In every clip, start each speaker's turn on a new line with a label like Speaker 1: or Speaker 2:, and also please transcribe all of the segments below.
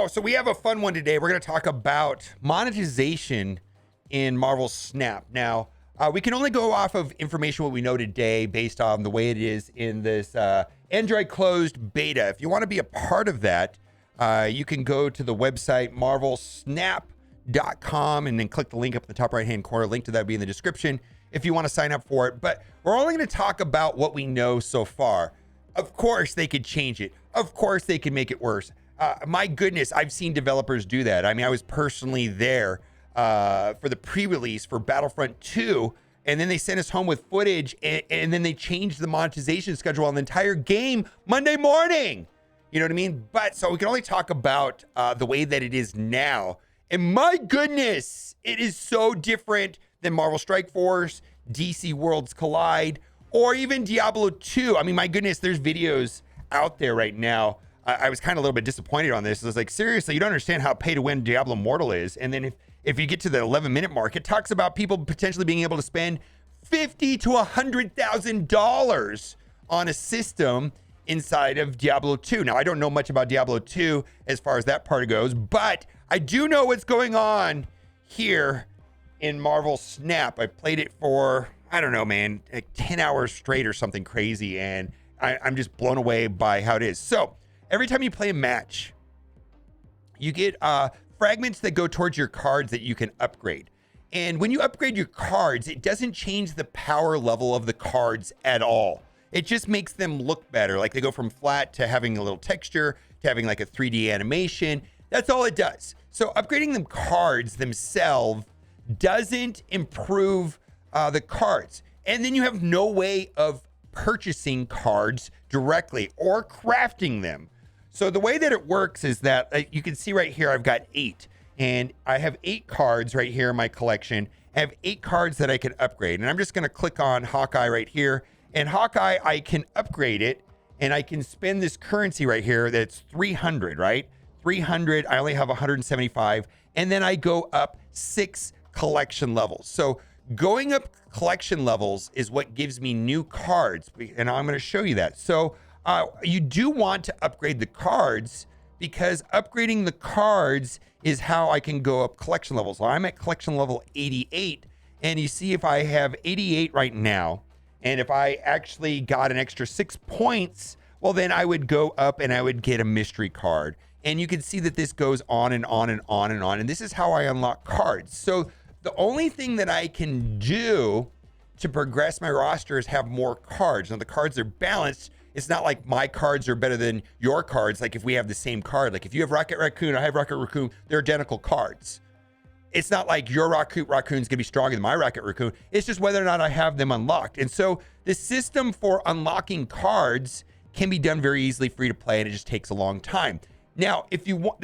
Speaker 1: Now, so we have a fun one today. We're going to talk about monetization in Marvel Snap. Now, we can only go off of information what we know today based on the way it is in this Android closed beta. If you want to be a part of that, you can go to the website marvelsnap.com and then click the link up in the top right hand corner. Link to that will be in the description if you want to sign up for it. But we're only going to talk about what we know so far. Of course, they could change it. Of course, they can make it worse. My goodness, I've seen developers do that. I mean, I was personally there for the pre-release for Battlefront 2, and then they sent us home with footage, and then they changed the monetization schedule on the entire game Monday morning. You know what I mean? But so we can only talk about the way that it is now. And my goodness, it is so different than Marvel Strike Force, DC Worlds Collide, or even Diablo 2. I mean, my goodness, there's videos out there right now. I was kind of a little bit disappointed on this. I was like, seriously, you don't understand how pay to win Diablo Immortal is. And then if you get to the 11-minute mark, it talks about people potentially being able to spend $50,000 to $100,000 on a system inside of Diablo 2. Now, I don't know much about Diablo 2 as far as that part goes, but I do know what's going on here in Marvel Snap. I played it for, I don't know, man, like 10 hours straight or something crazy, and I'm just blown away by how it is. So every time you play a match, you get fragments that go towards your cards that you can upgrade. And when you upgrade your cards, it doesn't change the power level of the cards at all. It just makes them look better. Like they go from flat to having a little texture to having like a 3D animation. That's all it does. So upgrading the cards themselves doesn't improve the cards. And then you have no way of purchasing cards directly or crafting them. So the way that it works is that you can see right here, I've got 8, and I have 8 cards right here in my collection. I have 8 cards that I can upgrade, and I'm just going to click on Hawkeye right here. And Hawkeye, I can upgrade it, and I can spend this currency right here that's 300, right? 300, I only have 175, and then I go up 6 collection levels. So going up collection levels is what gives me new cards, and I'm going to show you that. So you do want to upgrade the cards, because upgrading the cards is how I can go up collection levels. So I'm at collection level 88, and you see if I have 88 right now, and if I actually got an extra 6 points, well, then I would go up and I would get a mystery card. And you can see that this goes on and on and on and on. And this is how I unlock cards. So the only thing that I can do to progress my roster is have more cards. Now, the cards are balanced. It's not like my cards are better than your cards. Like if we have the same card, like if you have Rocket Raccoon, I have Rocket Raccoon, they're identical cards. It's not like your Raccoon's gonna be stronger than my Rocket Raccoon. It's just whether or not I have them unlocked. And so the system for unlocking cards can be done very easily free to play, and it just takes a long time. Now, if you want,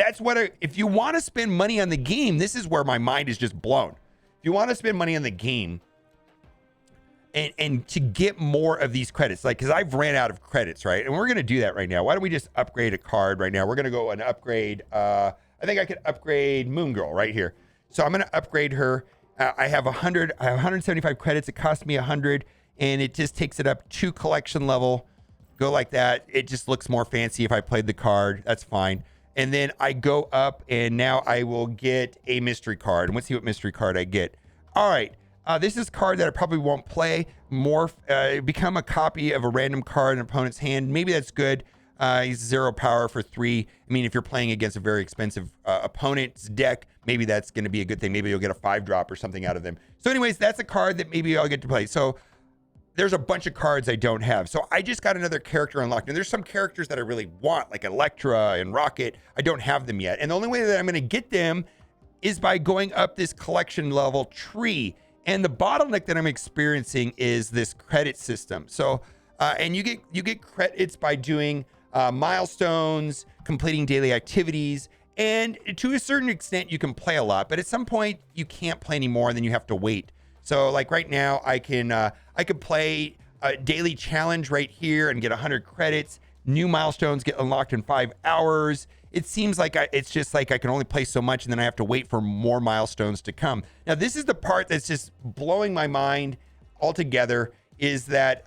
Speaker 1: if you want to spend money on the game, this is where my mind is just blown. If you want to spend money on the game and to get more of these credits, like, because I've ran out of credits, right? And we're going to do that right now. Why don't we just upgrade a card right now? We're going to go and upgrade, I think I could upgrade Moon Girl right here. So I'm going to upgrade her. I have 175 credits. It cost me 100, and it just takes it up 2 collection level. Go like that. It just looks more fancy if I played the card. That's fine. And then I go up, and now I will get a mystery card. And let's see what mystery card I get. All right. This is a card that I probably won't play. Become a copy of a random card in an opponent's hand. Maybe that's good. He's 0 power for 3. I mean, if you're playing against a very expensive opponent's deck, maybe that's going to be a good thing. Maybe you'll get a 5-drop or something out of them. So anyways, that's a card that maybe I'll get to play. So there's a bunch of cards I don't have. So I just got another character unlocked. And there's some characters that I really want, like Elektra and Rocket. I don't have them yet. And the only way that I'm going to get them is by going up this collection level tree. And the bottleneck that I'm experiencing is this credit system. So, and you get credits by doing milestones, completing daily activities, and to a certain extent, you can play a lot. But at some point, you can't play anymore, and then you have to wait. So, like right now, I could play a daily challenge right here and get 100 credits. New milestones get unlocked in 5 hours. It seems like it's just like I can only play so much, and then I have to wait for more milestones to come. Now, this is the part that's just blowing my mind altogether, is that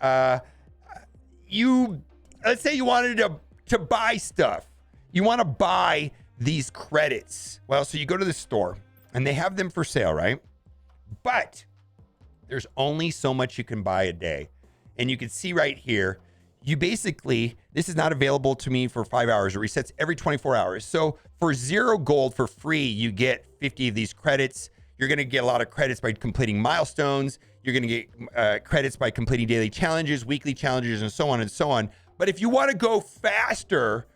Speaker 1: let's say you wanted to buy stuff. You want to buy these credits. Well, so you go to the store and they have them for sale, right? But there's only so much you can buy a day. And you can see right here, you basically, this is not available to me for 5 hours. It resets every 24 hours. So for 0 gold for free, you get 50 of these credits. You're going to get a lot of credits by completing milestones. You're going to get credits by completing daily challenges, weekly challenges, and so on and so on. But if you want to go faster,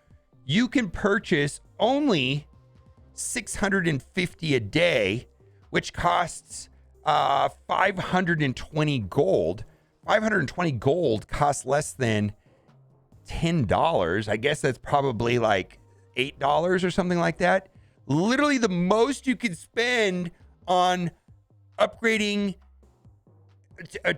Speaker 1: you can purchase only 650 a day, which costs 520 gold. 520 gold costs less than $10. I guess that's probably like $8 or something like that. Literally the most you could spend on upgrading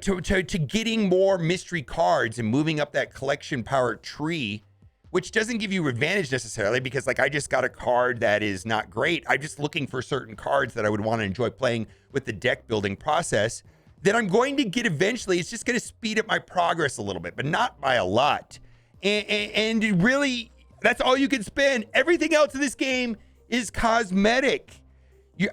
Speaker 1: to getting more mystery cards and moving up that collection power tree, which doesn't give you advantage necessarily, because like I just got a card that is not great. I'm just looking for certain cards that I would want to enjoy playing with the deck building process that I'm going to get eventually. It's just going to speed up my progress a little bit, but not by a lot. And really, that's all you can spend. Everything else in this game is cosmetic.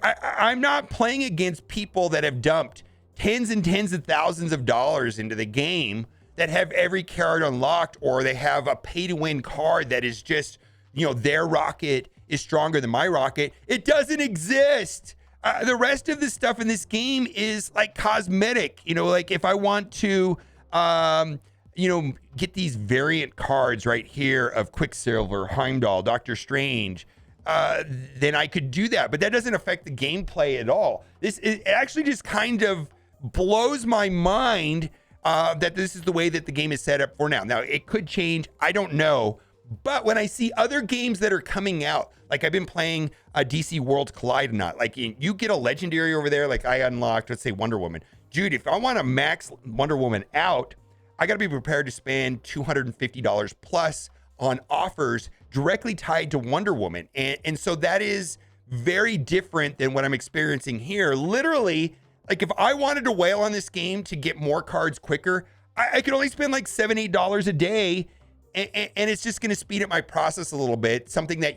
Speaker 1: I'm not playing against people that have dumped tens and tens of thousands of dollars into the game that have every card unlocked, or they have a pay-to-win card that is just, you know, their rocket is stronger than my rocket. It doesn't exist. The rest of the stuff in this game is like cosmetic. You know, like if I want to, you know, get these variant cards right here of Quicksilver, Heimdall, Doctor Strange, then I could do that. But that doesn't affect the gameplay at all. It actually just kind of blows my mind that this is the way that the game is set up for now. Now, it could change. I don't know. But when I see other games that are coming out, like I've been playing DC World Collide or not, like you get a legendary over there, like I unlocked, let's say Wonder Woman. Dude, if I want to max Wonder Woman out, I got to be prepared to spend $250 plus on offers directly tied to Wonder Woman. And so that is very different than what I'm experiencing here. Literally, like if I wanted to whale on this game to get more cards quicker, I could only spend like $7, $8 a day. And it's just going to speed up my process a little bit. Something that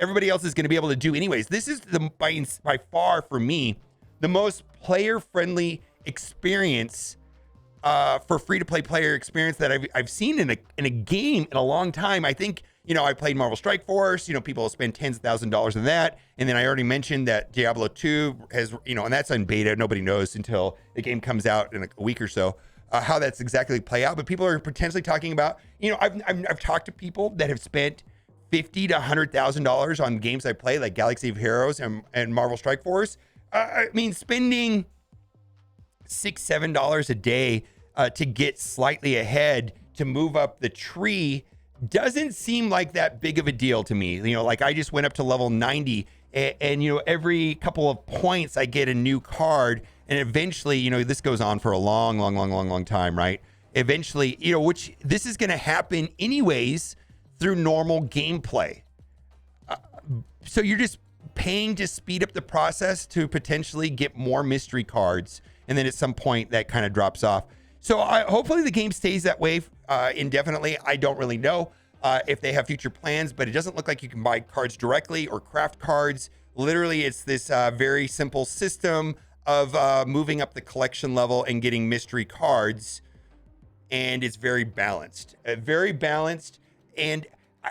Speaker 1: everybody else is going to be able to do anyways. This is by far for me, the most player-friendly experience for free-to-play player experience that I've seen in a game in a long time. I think, you know, I played Marvel Strike Force. You know, people spend tens of thousands of dollars on that. And then I already mentioned that Diablo 2 has, you know, and that's on beta. Nobody knows until the game comes out in a week or so how that's exactly play out. But people are potentially talking about, you know, I've talked to people that have spent $50,000 to $100,000 on games I play, like Galaxy of Heroes and Marvel Strike Force. I mean, spending $6, $7 a day to get slightly ahead to move up the tree doesn't seem like that big of a deal to me. You know, like I just went up to level 90 and you know, every couple of points I get a new card, and eventually, you know, this goes on for a long time, right? Eventually, you know, which this is going to happen anyways through normal gameplay. So you're just paying to speed up the process to potentially get more mystery cards. And then at some point that kind of drops off. So hopefully the game stays that way indefinitely. I don't really know if they have future plans, but it doesn't look like you can buy cards directly or craft cards. Literally, it's this very simple system of moving up the collection level and getting mystery cards. And it's very balanced. And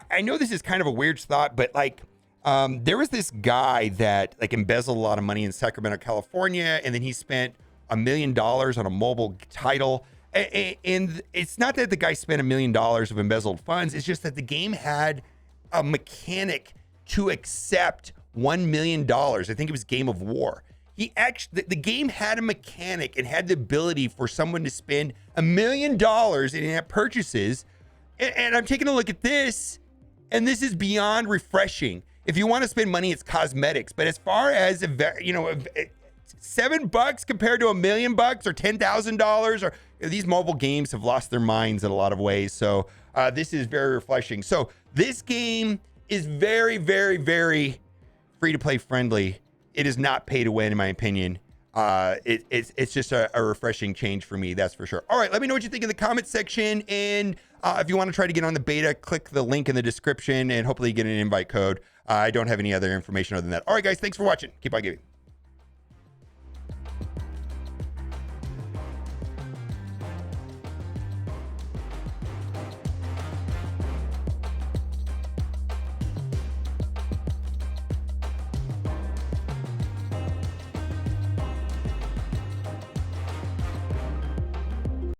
Speaker 1: I know this is kind of a weird thought, but like there was this guy that like embezzled a lot of money in Sacramento, California, and then he spent $1 million on a mobile title. And it's not that the guy spent $1 million of embezzled funds. It's just that the game had a mechanic to accept $1 million. I think it was Game of War. The game had a mechanic and had the ability for someone to spend $1 million in in-app purchases. And I'm taking a look at this, and this is beyond refreshing. If you want to spend money, it's cosmetics. But as far as, you know, $7 compared to $1 million or $10,000, or these mobile games have lost their minds in a lot of ways. So this is very refreshing. So this game is very, very, very free to play friendly. It is not pay to win, in my opinion. It's just a refreshing change for me, that's for sure. All right, let me know what you think in the comment section, and if you want to try to get on the beta, click the link in the description and hopefully get an invite code. I don't have any other information other than that. All right, guys, thanks for watching. Keep on giving.